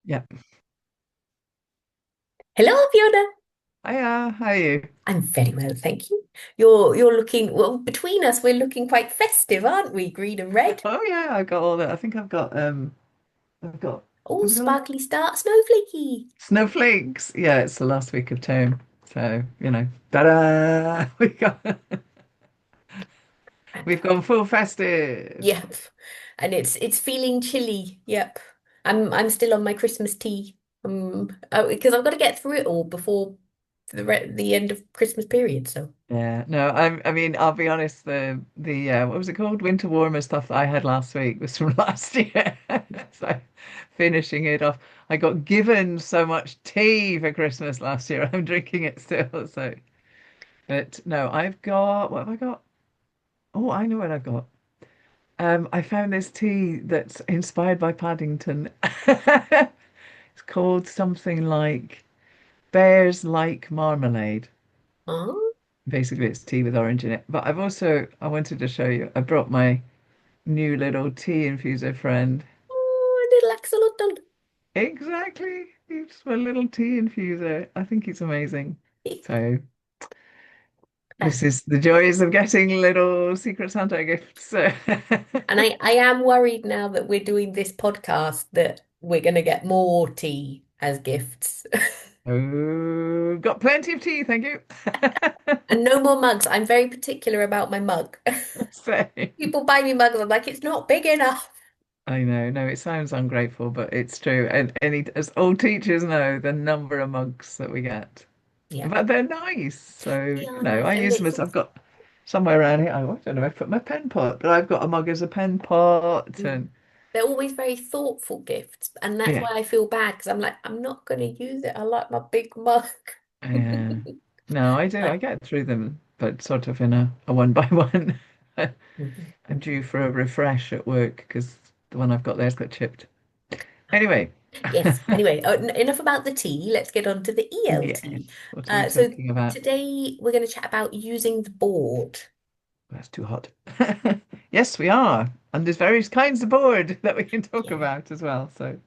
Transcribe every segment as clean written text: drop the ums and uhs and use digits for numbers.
Yeah. Hello, Fiona. Hiya, how are you? I'm very well, thank you. You're looking well between us. We're looking quite festive, aren't we? Green and red. Oh yeah, I've got all that. I think I've got Oh, have we got sparkly start, snowflakey. snowflakes. Yeah, it's the last week of term. So, ta-da! We've gone full festive. Yep, and it's feeling chilly. Yep, I'm still on my Christmas tea. Because I've got to get through it all before the end of Christmas period. So Yeah, no, I mean, I'll be honest, the what was it called? Winter warmer stuff that I had last week was from last year. So finishing it off. I got given so much tea for Christmas last year. I'm drinking it still. So but no, I've got what have I got? Oh, I know what I've got. I found this tea that's inspired by Paddington. It's called something like Bears Like Marmalade. oh, Basically, it's tea with orange in it. But I wanted to show you, I brought my new little tea infuser friend. oh, a little axolotl. Exactly. It's my little tea infuser. I think he's amazing. So this is the joys of getting little Secret Santa gifts. And I am worried now that we're doing this podcast that we're going to get more tea as gifts. Oh, got plenty of tea, thank you. And no more mugs. I'm very particular about my mug. Same. People buy me mugs. I'm like, it's not big enough. I know, no, it sounds ungrateful, but it's true. And as all teachers know, the number of mugs that we get. Yeah. But they're nice. So, They are nice. I And use them as I've got somewhere around here. I don't know, I put my pen pot, but I've got a mug as a pen pot and they're always very thoughtful gifts. And that's yeah. why I feel bad because I'm like, I'm not going to use it. I like my big mug. Yeah. No, I do. I But, get through them, but sort of in a one by one. mhm. I'm due for a refresh at work because the one I've got there's got chipped. Anyway, Yes. Anyway, enough about the T. Let's get on to the yes. ELT. What are we So talking about? today we're going to chat about using the board. That's too hot. Yes, we are. And there's various kinds of board that we can talk Yeah. about as well. So,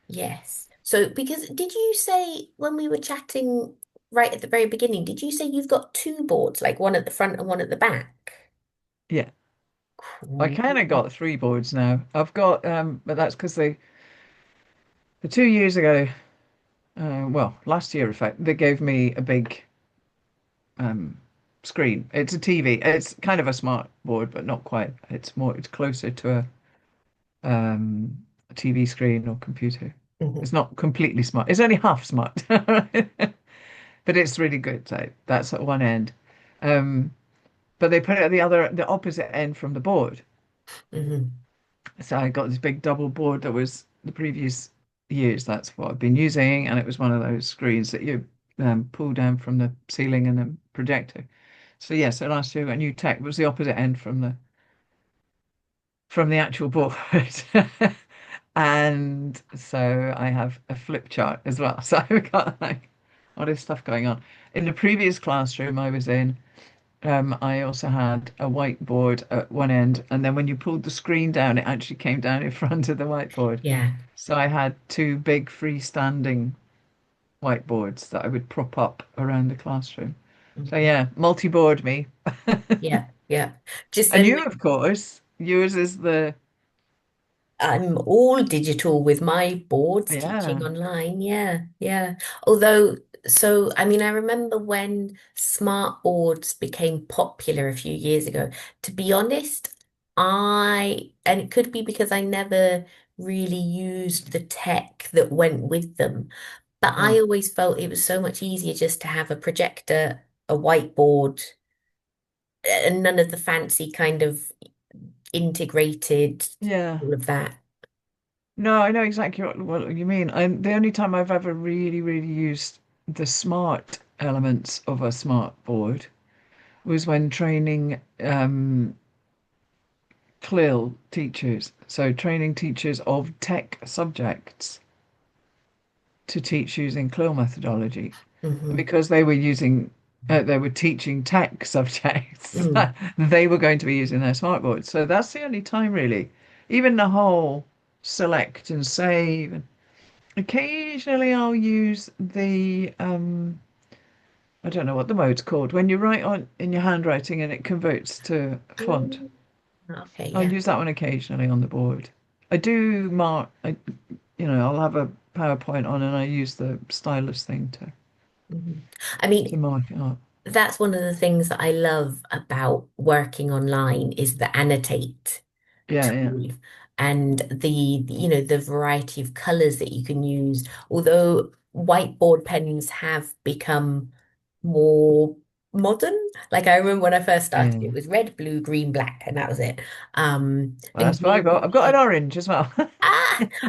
Yes. So, because did you say when we were chatting right at the very beginning, did you say you've got two boards, like one at the front and one at the back? yeah, I Cool. kind of got three boards now. I've got, but that's because the 2 years ago, well, last year, in fact, they gave me a big um, screen. It's a TV. It's kind of a smart board, but not quite. It's closer to a TV screen or computer. Mhm. It's not completely smart. It's only half smart, but it's really good. So that's at one end. Um, but they put it at the opposite end from the board. Mhm. So I got this big double board that was the previous years. That's what I've been using, and it was one of those screens that you pull down from the ceiling and the projector. So yeah, so last year I got new tech. It was the opposite end from the actual board. And so I have a flip chart as well. So I've got like all this stuff going on. In the previous classroom I was in, I also had a whiteboard at one end, and then when you pulled the screen down, it actually came down in front of the whiteboard. Yeah. So I had two big freestanding whiteboards that I would prop up around the classroom. So Mhm. yeah, multi-board me. Yeah. Yeah. Just And then you, of course, yours is the I'm all digital with my boards teaching yeah. online. Yeah. Yeah. Although, so, I mean, I remember when smartboards became popular a few years ago. To be honest, and it could be because I never really used the tech that went with them, but Uh-huh. I always felt it was so much easier just to have a projector, a whiteboard, and none of the fancy kind of integrated, Yeah. all of that. No, I know exactly what you mean. And the only time I've ever really, really used the smart elements of a smart board was when training CLIL teachers, so training teachers of tech subjects to teach using CLIL methodology Hmm. because they were teaching tech subjects. Mm. They were going to be using their smart boards. So that's the only time really. Even the whole select and save. Occasionally I'll use the I don't know what the mode's called. When you write on in your handwriting and it converts to font. Mm. Okay, I'll yeah. use that one occasionally on the board. I do mark, I'll have a PowerPoint on and I use the stylus thing Mhm. I to mean, mark it up. that's one of the things that I love about working online is the annotate Yeah, yeah, tool and the variety of colors that you can use. Although whiteboard pens have become more modern. Like I remember when I first started, it yeah. was red, blue, green, black, and that was it. Well, And that's what I got. green I've got an had orange as well.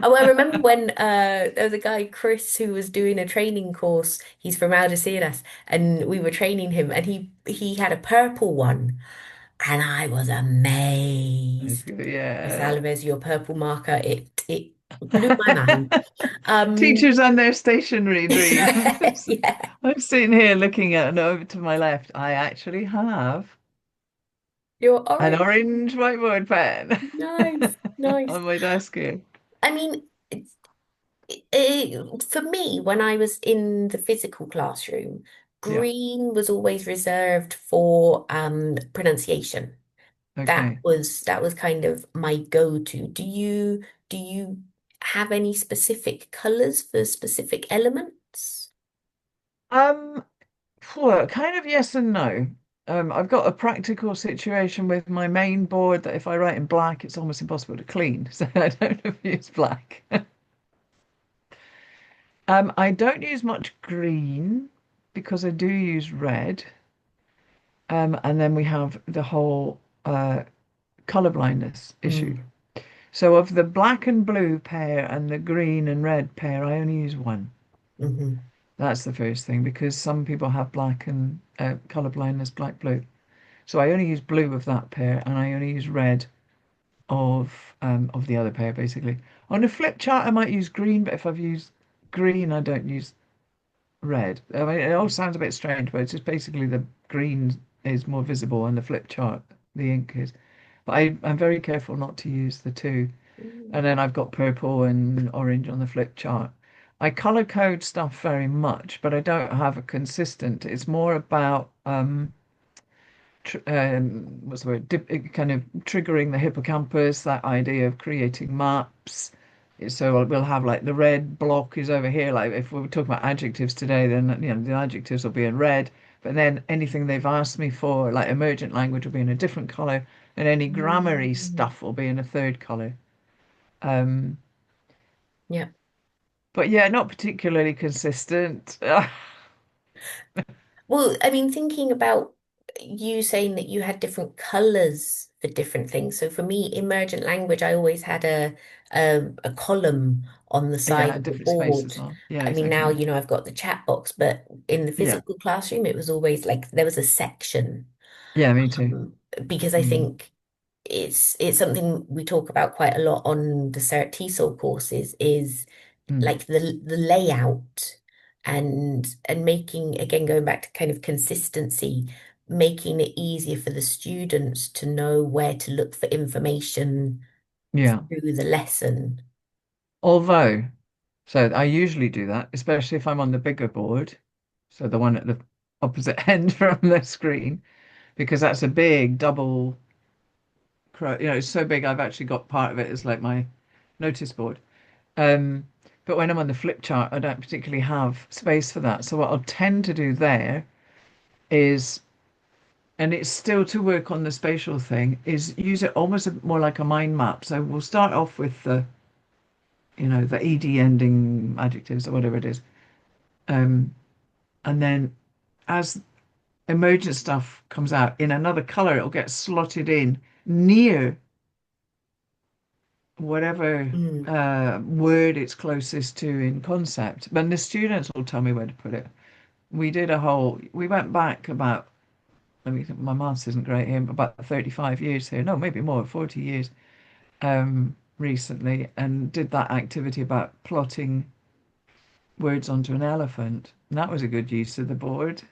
Oh, I remember when there was a guy, Chris, who was doing a training course. He's from Algeciras, and we were training him, and he had a purple one, and I was That's amazed. good. Chris Yeah. Alves, your purple marker, it blew my mind. Um, Teachers and their stationery dreams. yeah, I'm sitting here looking at and over to my left. I actually have you're an orange. orange whiteboard pen Nice, nice. on my desk here. I mean, for me, when I was in the physical classroom, Yeah. green was always reserved for pronunciation. Okay. That was kind of my go-to. Do you have any specific colors for specific elements? Um, well, kind of yes and no. I've got a practical situation with my main board that if I write in black, it's almost impossible to clean. So I don't use black. I don't use much green because I do use red. And then we have the whole color blindness issue. Mm, So of the black and blue pair and the green and red pair, I only use one. hmm That's the first thing because some people have black and color blindness, black, blue. So I only use blue of that pair and I only use red of the other pair basically. On a flip chart, I might use green, but if I've used green, I don't use red. I mean, it all sounds a bit strange, but it's just basically the green is more visible on the flip chart, the ink is. But I'm very careful not to use the two. And then I've got purple and orange on the flip chart. I color code stuff very much, but I don't have a consistent. It's more about tr what's the word? Kind of triggering the hippocampus, that idea of creating maps. So we'll have like the red block is over here. Like if we were talking about adjectives today, then the adjectives will be in red. But then anything they've asked me for, like emergent language, will be in a different color, and any grammary Mm. stuff will be in a third color. Um, Yeah. but yeah, not particularly consistent. Well, I mean, thinking about you saying that you had different colors for different things. So for me, emergent language, I always had a column on the side Yeah, of the different spaces board. on. Yeah, I mean, now, exactly. I've got the chat box, but in the Yeah, physical classroom, it was always like there was a section. yeah, me too. Because I Mm, think it's something we talk about quite a lot on the Cert TESOL courses is mm. like the layout and making again going back to kind of consistency, making it easier for the students to know where to look for information Yeah. through the lesson. Although, so I usually do that, especially if I'm on the bigger board, so the one at the opposite end from the screen, because that's a big double, it's so big I've actually got part of it as like my notice board. Um, but when I'm on the flip chart, I don't particularly have space for that. So what I'll tend to do there is, and it's still to work on the spatial thing, is use it almost more like a mind map. So we'll start off with the ed ending adjectives or whatever it is. Um, and then as emergent stuff comes out in another color, it'll get slotted in near whatever Mm. word it's closest to in concept. But the students will tell me where to put it. We went back about, let me think, my maths isn't great here, but about 35 years here. No, maybe more, 40 years recently, and did that activity about plotting words onto an elephant. And that was a good use of the board.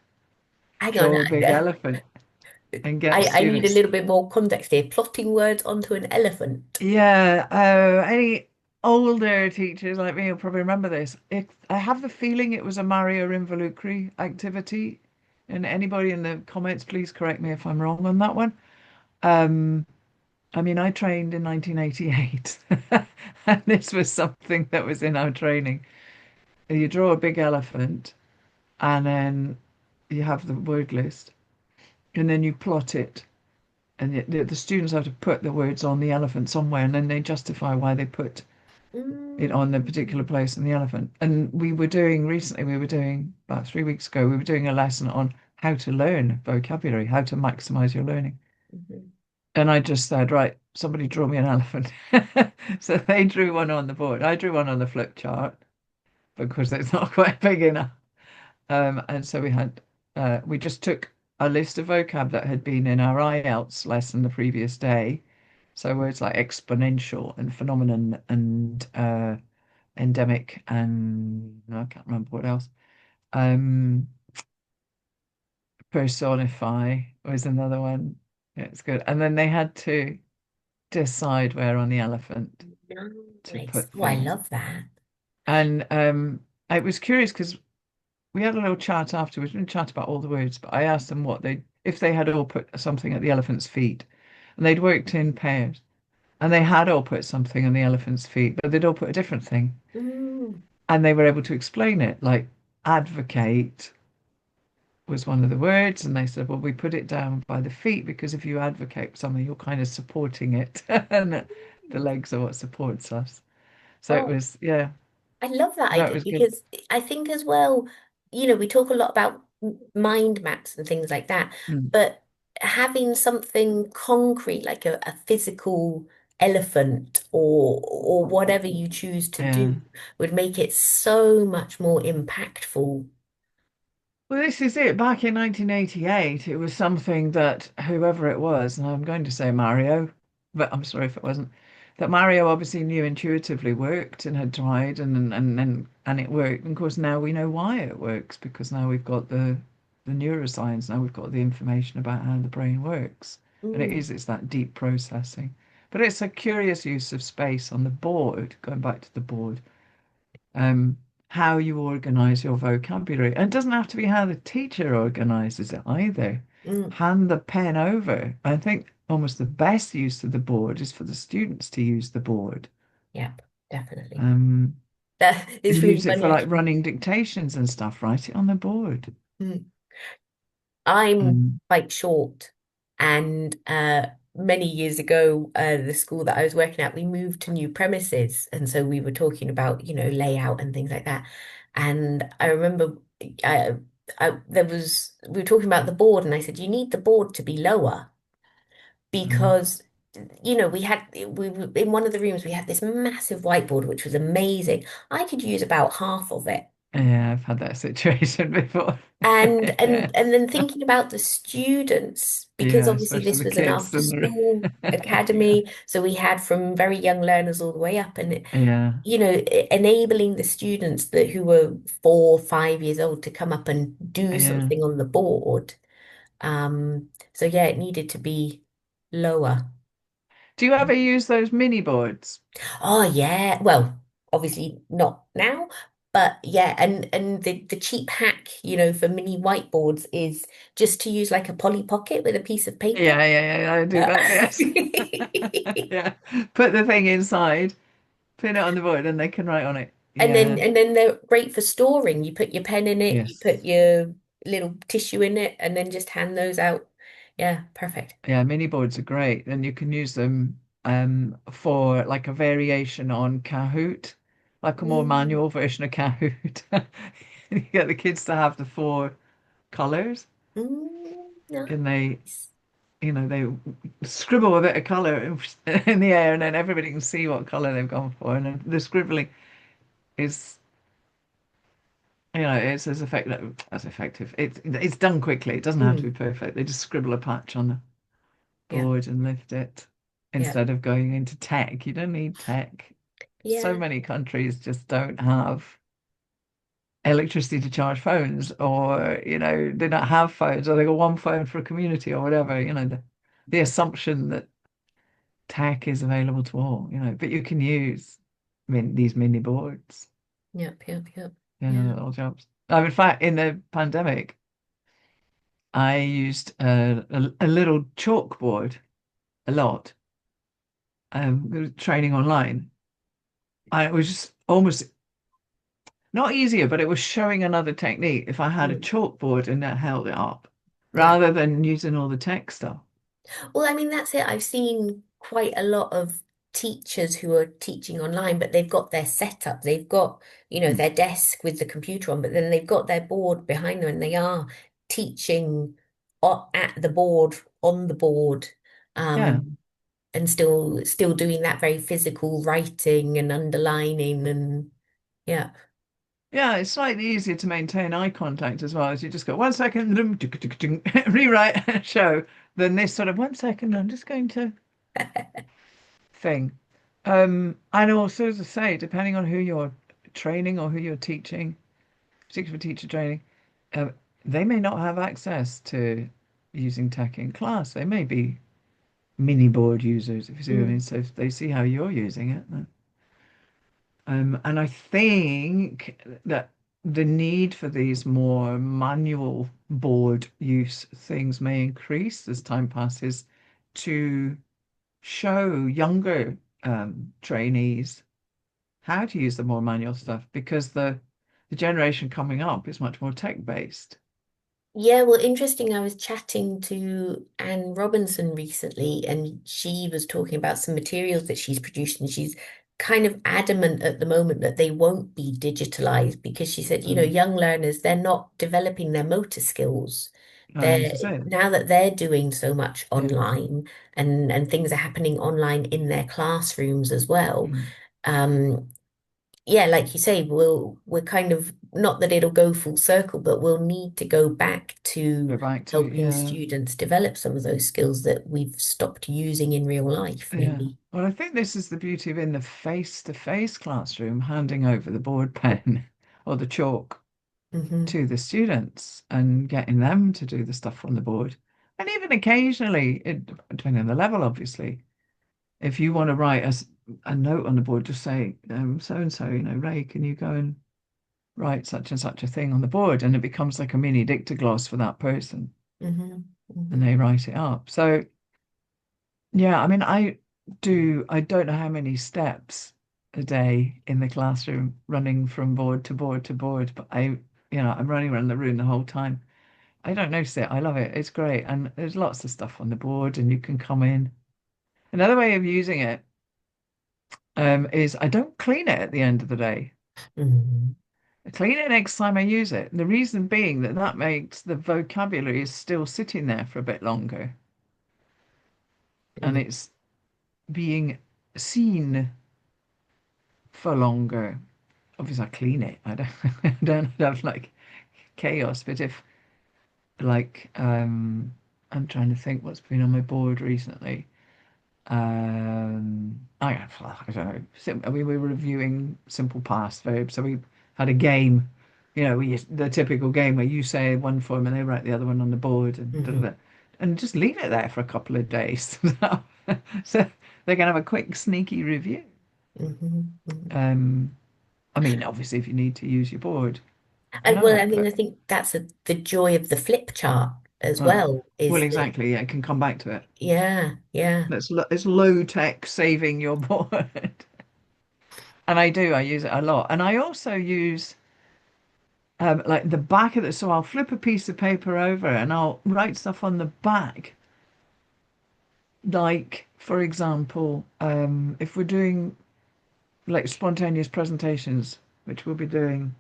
Hang on, Draw a big elephant and get I need a students. little bit more context here. Plotting words onto an elephant. Yeah, any. older teachers like me will probably remember this. I have the feeling it was a Mario Involucri activity. And anybody in the comments, please correct me if I'm wrong on that one. Um, I mean, I trained in 1988, and this was something that was in our training. You draw a big elephant, and then you have the word list, and then you plot it. And the students have to put the words on the elephant somewhere, and then they justify why they put it on the particular Mm. place in the elephant. And we were doing recently, we were doing about 3 weeks ago, we were doing a lesson on how to learn vocabulary, how to maximize your learning. Mhm. And I just said, right, somebody draw me an elephant. So they drew one on the board. I drew one on the flip chart because it's not quite big enough. And so we just took a list of vocab that had been in our IELTS lesson the previous day. So words like exponential and phenomenon and endemic and I can't remember what else. Um, personify was another one. Yeah, it's good. And then they had to decide where on the elephant to Nice. put Oh, I things. love that. And I was curious because we had a little chat afterwards. We didn't chat about all the words, but I asked them what they if they had all put something at the elephant's feet. And they'd worked in pairs. And they had all put something on the elephant's feet, but they'd all put a different thing. Mm. And they were able to explain it, like advocate was one of the words. And they said, well, we put it down by the feet because if you advocate something, you're kind of supporting it. And the legs are what supports us. So it Oh, was, yeah, I love that that idea was good. because I think as well, we talk a lot about mind maps and things like that, Mm, but having something concrete like a physical elephant or whatever you choose to yeah. do would make it so much more impactful. Well, this is it. Back in 1988, it was something that whoever it was, and I'm going to say Mario, but I'm sorry if it wasn't, that Mario obviously knew intuitively worked and had tried and it worked. And of course, now we know why it works because now we've got the neuroscience, now we've got the information about how the brain works. And Mm, it's that deep processing. But it's a curious use of space on the board, going back to the board um, how you organize your vocabulary. And it doesn't have to be how the teacher organizes it either. mm, Hand the pen over. I think almost the best use of the board is for the students to use the board. yep, definitely. Um, That is and really use it funny for like actually. running dictations and stuff. Write it on the board. Mm. I'm Um, quite short, and many years ago, the school that I was working at, we moved to new premises, and so we were talking about, layout and things like that. And I remember, I, we were talking about the board, and I said, you need the board to be lower mm. because, in one of the rooms we had this massive whiteboard, which was amazing. I could use about half of it. Yeah, I've had that situation before. And Yeah, and and then thinking about the students, because yeah, obviously especially this the was an kids after and school yeah, academy, so we had from very young learners all the way up, and yeah, enabling the students that who were 4, 5 years old to come up and do yeah. something on the board. So yeah, it needed to be lower. Do you ever use those mini boards? Oh yeah, well, obviously not now, but yeah, and the cheap hack, for mini whiteboards is just to use like a Polly Pocket with a piece of paper. Yeah, I do Uh, that, yes. Yeah. Put the thing inside, pin it on the board, and they can write on it. And then Yeah. and then they're great for storing. You put your pen in it, you put Yes. your little tissue in it, and then just hand those out. Yeah, perfect. Yeah, mini boards are great. And you can use them for like a variation on Kahoot, like a more Mm, manual version of Kahoot. You get the kids to have the four colors and nice. they scribble a bit of color in the air and then everybody can see what color they've gone for. And then the scribbling is it's as effective. It's done quickly. It doesn't have to be Mm, perfect. They just scribble a patch on the yeah, board and lift it yeah, instead of going into tech. You don't need tech. So yeah. many countries just don't have electricity to charge phones, or they don't have phones, or they got one phone for a community or whatever. The assumption that tech is available to all. But you can use these mini boards, Yep, yep, yep. yeah, Yeah. little jobs. In fact, in the pandemic, I used a little chalkboard a lot, training online. It was just almost not easier, but it was showing another technique if I had a Mm, chalkboard and that held it up, yeah. rather than using all the tech stuff. Well, I mean, that's it. I've seen quite a lot of teachers who are teaching online, but they've got their setup. They've got, Mm. their desk with the computer on, but then they've got their board behind them and they are teaching at the board, on the board, Yeah. um, and still doing that very physical writing and underlining and yeah. Yeah, it's slightly easier to maintain eye contact as well as you just go 1 second, rewrite and show than this sort of 1 second, I'm just going to thing. And also, as I say, depending on who you're training or who you're teaching, particularly for teacher training, uh, they may not have access to using tech in class. They may be mini board users, if you see what I mean. Mm. So if they see how you're using it, then and I think that the need for these more manual board use things may increase as time passes to show younger trainees how to use the more manual stuff because the generation coming up is much more tech based. Yeah, well, interesting. I was chatting to Anne Robinson recently, and she was talking about some materials that she's produced, and she's kind of adamant at the moment that they won't be digitalized because she said, Mm. young learners, they're not developing their motor skills. This They're is it. now that they're doing so much Yeah. online and things are happening online in their classrooms as well. Mm. Um, yeah, like you say, we're kind of not that it'll go full circle, but we'll need to go back to Go back to, helping yeah. students develop some of those skills that we've stopped using in real life, Yeah. maybe. Well, I think this is the beauty of in the face-to-face classroom, handing over the board pen or the chalk Hmm. to the students and getting them to do the stuff on the board. And even occasionally, depending on the level, obviously, if you want to write a note on the board, just say, so and so, Ray, can you go and write such and such a thing on the board? And it becomes like a mini dictogloss for that person, Hmm. and Hmm. they write it up. So, yeah, I mean, I don't know how many steps a day in the classroom running from board to board to board, but I'm running around the room the whole time. I don't notice it. I love it. It's great. And there's lots of stuff on the board and you can come in. Another way of using it is I don't clean it at the end of the day. Hmm. I clean it next time I use it. And the reason being that that makes the vocabulary is still sitting there for a bit longer and Hmm. it's being seen for longer. Obviously, I clean it. I don't, I don't have like chaos. But if like, I'm trying to think what's been on my board recently. I don't know. We were reviewing simple past verbs, so we had a game. The typical game where you say one form and they write the other one on the board, and Hmm. and just leave it there for a couple of days, so they can have a quick sneaky review. Hmm. Hmm. Um, I mean, obviously, if you need to use your board, you Well, I know, mean, I but think that's the joy of the flip chart as uh, well, well, is that, exactly. Yeah, it can come back to it. yeah, yeah. It's low tech saving your board. And I do, I use it a lot. And I also use like the back of it. So I'll flip a piece of paper over and I'll write stuff on the back. Like, for example, if we're doing like spontaneous presentations, which we'll be doing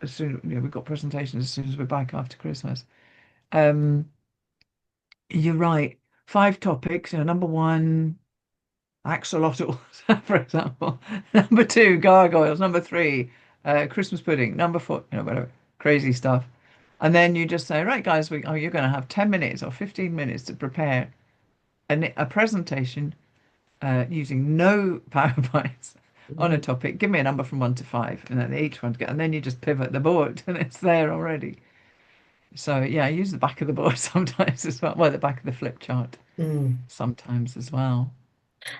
as soon, we've got presentations as soon as we're back after Christmas. Um, you write 5 topics, number one, axolotls, for example. Number two, gargoyles. Number three, Christmas pudding. Number four, whatever, crazy stuff. And then you just say, right, guys, you're going to have 10 minutes or 15 minutes to prepare a presentation using no PowerPoints on a Mhm. topic. Give me a number from 1 to 5, and then each one to get, and then you just pivot the board, and it's there already. So yeah, I use the back of the board sometimes as well. Well, the back of the flip chart Mm. sometimes as well.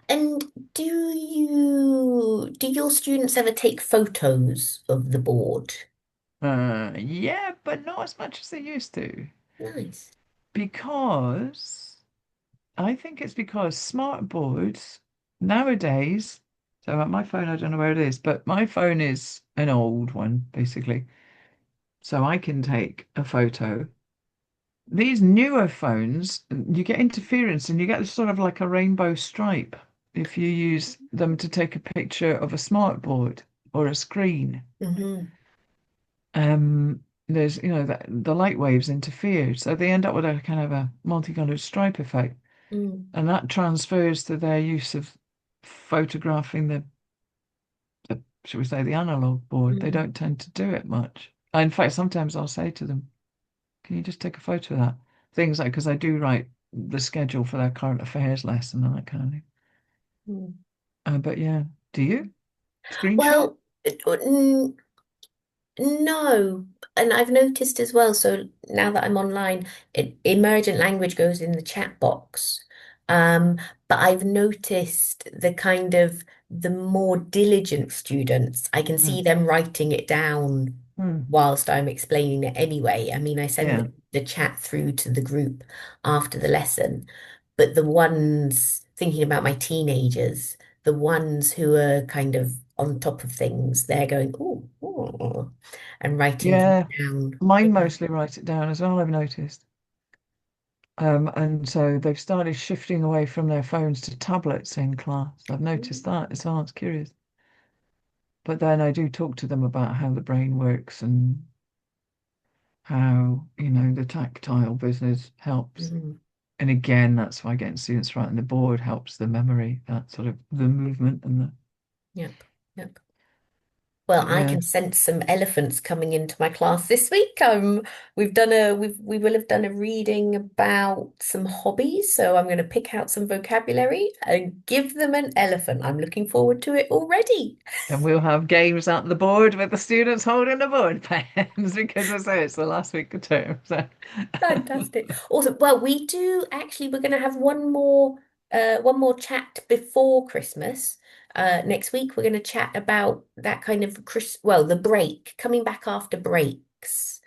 And do your students ever take photos of the board? Yeah, but not as much as they used to. Nice. Because I think it's because smartboards nowadays, so my phone, I don't know where it is, but my phone is an old one, basically. So I can take a photo. These newer phones, you get interference and you get sort of like a rainbow stripe if you use them to take a picture of a smartboard or a screen. Hmm. There's, that the light waves interfere, so they end up with a kind of a multicolored stripe effect. Mm. And that transfers to their use of photographing the shall we say, the analog board. They Mm. don't tend to do it much. In fact, sometimes I'll say to them, can you just take a photo of that? Things like, because I do write the schedule for their current affairs lesson and that kind of thing. Mm. But yeah, do you screenshot? Well, no, and I've noticed as well. So now that I'm online, emergent language goes in the chat box. Um, but I've noticed the more diligent students, I can Hmm. see them writing it down Hmm. whilst I'm explaining it anyway. I mean, I send Yeah. the chat through to the group after the lesson, but the ones thinking about my teenagers, the ones who are kind of on top of things, they're going, oh, and writing things Yeah. down. Mine Yeah. mostly write it down as well, I've noticed. And so they've started shifting away from their phones to tablets in class. I've noticed that as well. It's curious. But then I do talk to them about how the brain works and how, the tactile business helps. Mhm. And again, that's why getting students right on the board helps the memory, that sort of the movement and the, Yep. Yep. Well, but I yeah, can sense some elephants coming into my class this week. We will have done a reading about some hobbies, so I'm going to pick out some vocabulary and give them an elephant. I'm looking forward to it already. and we'll have games at the board with the students holding the board pens because I say it's the last week of term. So Fantastic. Awesome. Well, we do actually, we're going to have one more chat before Christmas. Next week, we're going to chat about that kind of the break, coming back after breaks,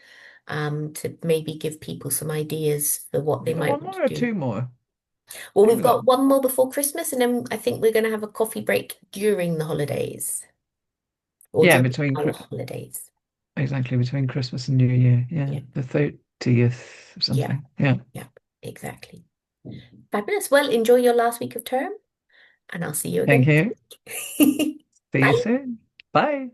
to maybe give people some ideas for what they you got might one want to more or do. two more? Well, I think we've we got got one more before Christmas, and then I think we're going to have a coffee break during the holidays or yeah, during our holidays. exactly between Christmas and New Year. Yeah, Yeah, the 30th or yeah, something. Yeah. yeah, exactly. Fabulous. Well, enjoy your last week of term, and I'll see you Thank again you. next week. See you Bye. soon. Bye.